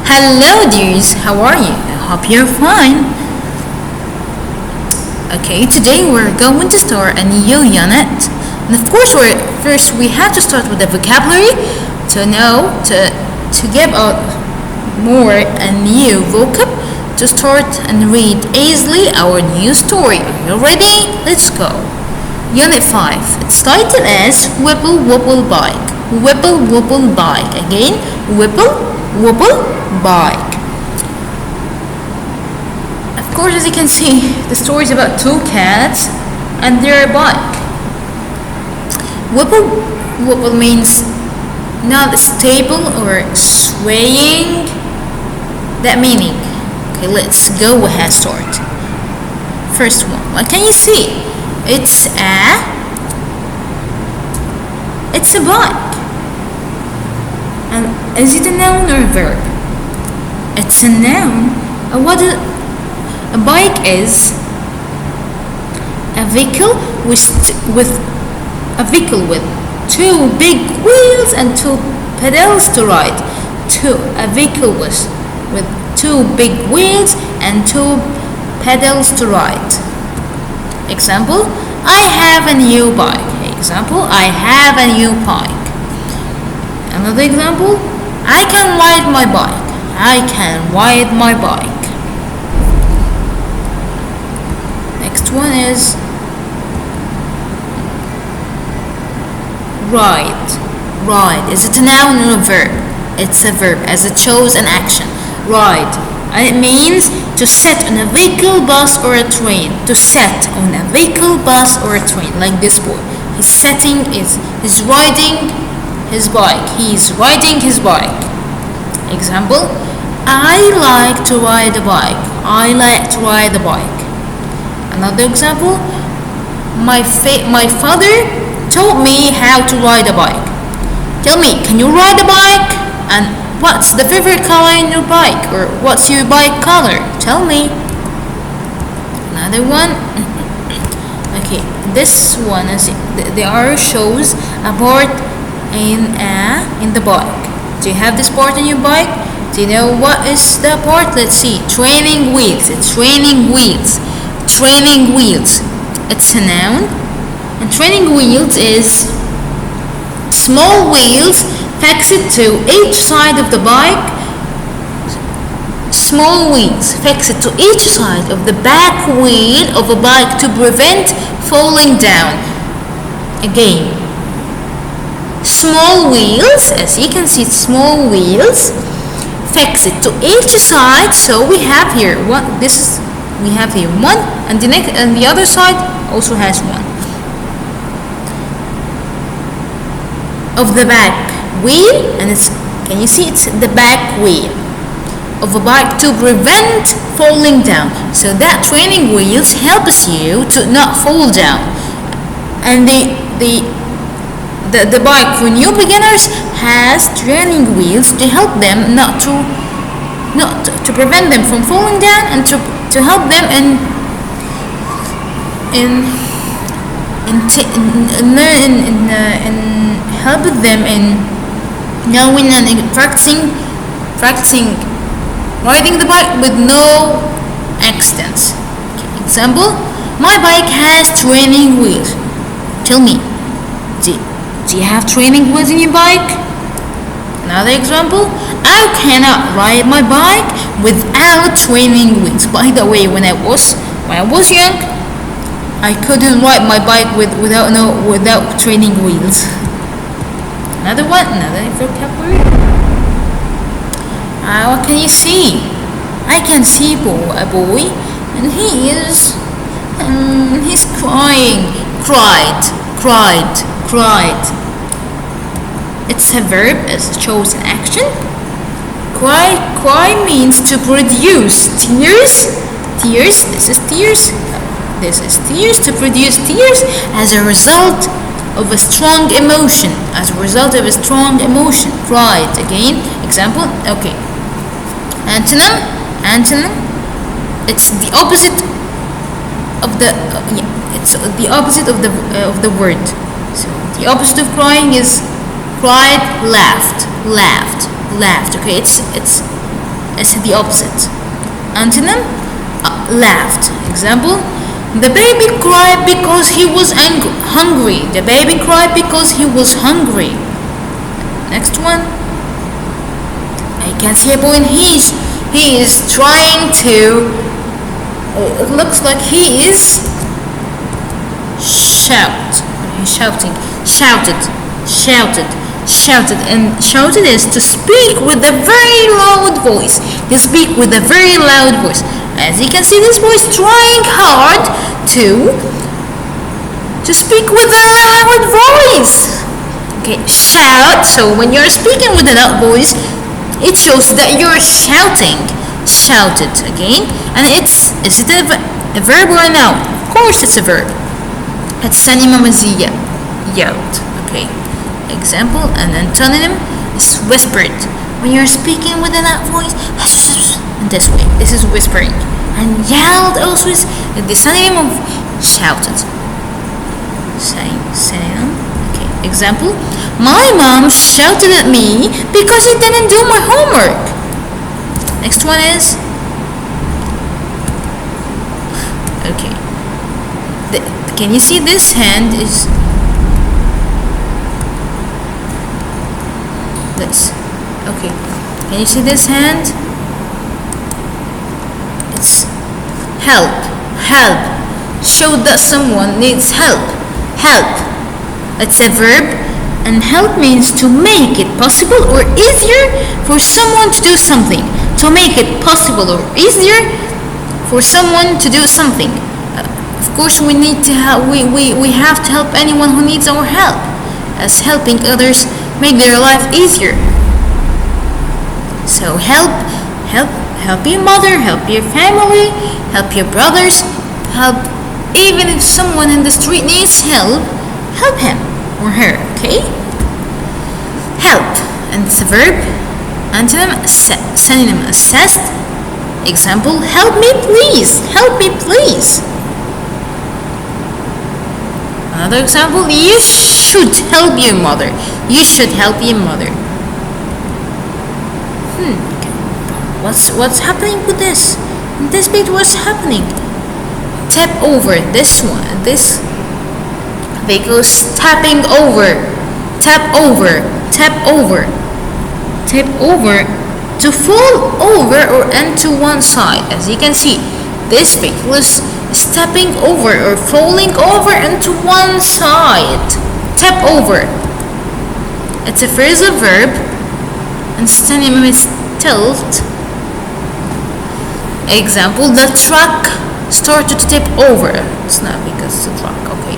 Hello dears, how are you? I hope you're fine. Okay, today we're going to start a new unit. And of course first we have to start with the vocabulary to give out more a new vocab to start and read easily our new story. Are you ready? Let's go. Unit 5. Its title is Whipple Wobble Bike. Whipple Wobble Bike. Again, Whipple Wobble Bike. Of course, as you can see, the story is about two cats and their bike. Whipple wobble means not stable or swaying. That meaning. Okay, let's go ahead. Start. First one. What can you see? It's a bike. And is it a noun or a verb? It's a noun. A bike is a vehicle with two big wheels and two pedals to ride. A vehicle with two big wheels and two pedals to ride. Example, I have a new bike. Example, I have a new bike. Another example, I can ride my bike. I can ride my bike. Next one is ride. Ride. Is it a noun or a verb? It's a verb as it shows an action. Ride. And it means to sit on a vehicle, bus or a train. To sit on a vehicle, bus or a train. Like this boy. He's riding his bike. He's riding his bike. Example, I like to ride a bike. I like to ride a bike. Another example, my father taught me how to ride a bike. Tell me, can you ride a bike? And what's the favorite color in your bike? Or what's your bike color? Tell me. Another one. Okay, this one is the arrow shows a part in the bike. Do you have this part in your bike? Do you know what is the part? Let's see. Training wheels. It's training wheels. Training wheels. It's a noun. And training wheels is small wheels fixed to each side of the bike. Small wheels fixed to each side of the back wheel of a bike to prevent falling down. Again, small wheels, as you can see, small wheels fixed to each side. So we have here one. We have here one, and the other side also has one of the back wheel, and can you see it's the back wheel of a bike to prevent falling down. So that training wheels helps you to not fall down. And the bike for new beginners has training wheels to help them not to prevent them from falling down, and to help them in helping them in knowing and practicing riding the bike with no accidents. Okay, example, my bike has training wheels. Tell me, do you have training wheels in your bike? Another example, I cannot ride my bike without training wheels. By the way, when I was young, I couldn't ride my bike without training wheels. Another vocabulary. What can you see? I can see a boy, and he's crying. Cried. It's a verb as it shows an action. Cry means to produce tears. This is tears. To produce tears as a result of a strong emotion. Cried. Again, example. Okay. Antonym. It's the opposite of the word. So the opposite of crying is cried, laughed. Okay, it's It's the opposite. Antonym, laughed. Example, the baby cried because he was hungry. The baby cried because he was hungry. Next one. I can see a boy and he is trying to, it looks like he is shouted. And shouted is to speak with a very loud voice. You speak with a very loud voice. As you can see, this boy is trying hard to speak with a loud voice. Okay, shout. So when you're speaking with a loud voice, it shows that you're shouting. Shouted again. And is it a verb or a noun? Of course it's a verb. It's synonym is yelled. Okay. Example, an antonym is whispered. When you're speaking with a loud voice, in this way, this is whispering. And yelled also is the synonym of shouted. Synonym. Okay. Example, my mom shouted at me because I didn't do my homework. Next one is, okay. Can you see this hand is this? Okay. Can you see this hand? It's help. Show that someone needs help. It's a verb, and help means to make it possible or easier for someone to do something. To make it possible or easier for someone to do something. Of course, we need to we have to help anyone who needs our help, as helping others make their life easier. So help your mother, help your family, help your brothers, help even if someone in the street needs help him or her. Okay? Help, and it's a verb. Antonym, synonym, assessed. Example, help me please. Another example, you should help your mother. What's happening with this? In this bit, what's happening? Tap over. This because tapping over. Tap over. To fall over or end to one side. As you can see, this vehicle is stepping over or falling over into one side. Tap over. It's a phrasal verb, and synonym is tilt. Example, the truck started to tip over. It's not because it's a truck. Okay,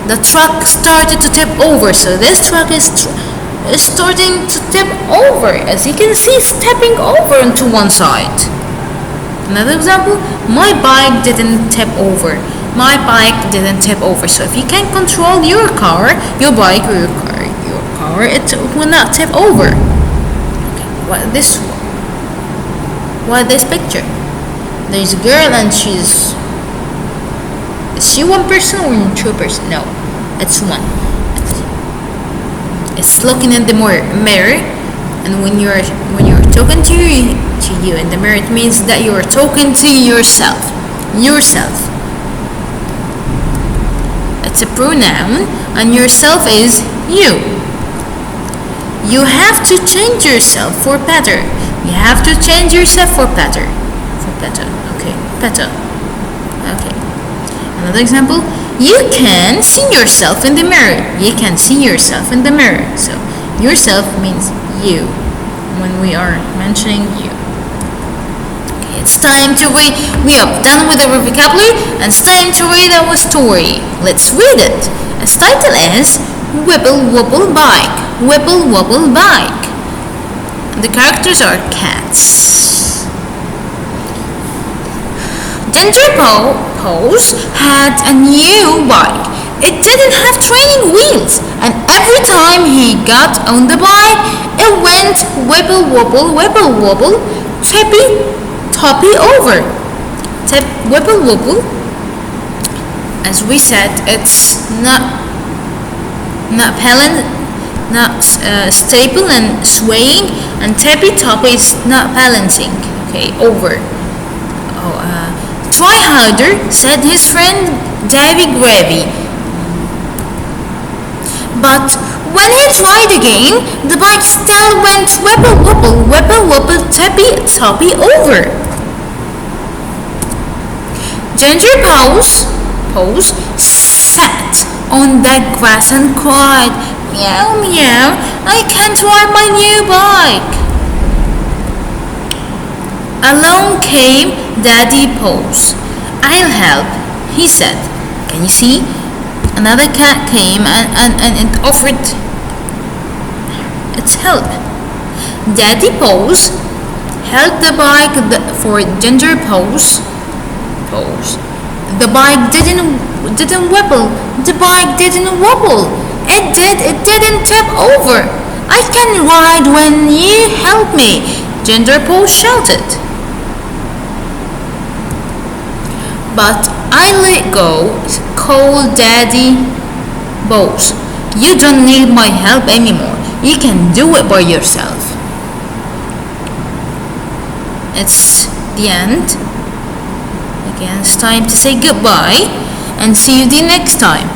the truck started to tip over. So this truck is starting to tip over. As you can see, stepping over into one side. Another example, my bike didn't tip over. So if you can control your car, your bike or your car, it will not tip over. Okay, what this picture? There's a girl and is she one person or two person? No, it's one. It's looking in the mirror, and when you're talking to you in the mirror, it means that you are talking to yourself. It's a pronoun, and yourself is you. You have to change yourself for better. Okay. Another example, you can see yourself in the mirror. So yourself means you when we are mentioning you. Okay, it's time to read. We are done with our vocabulary, and it's time to read our story. Let's read it. Its title is Wibble Wobble Bike. The characters are cats. Ginger Pose had a new bike. It didn't have training wheels, and every time he got on the bike, it went wibble wobble, tippy over. Wibble wobble. As we said, it's not stable and swaying, and tippy toppy is not balancing. Okay, over. Try harder, said his friend Davy Gravy. But when he tried again, the bike still went wibble wobble, toppy over. Ginger Pose sat on the grass and cried, meow meow, I can't ride my new bike. Along came Daddy Pose. I'll help, he said. Can you see? Another cat came and it offered its help. Daddy Pose held the bike for Ginger Pose. The bike didn't wobble. The bike didn't wobble. It didn't tip over. I can ride when you help me, Ginger Pose shouted. But I let go, called Daddy Pose. You don't need my help anymore. You can do it by yourself. It's the end. Again, it's time to say goodbye and see you the next time.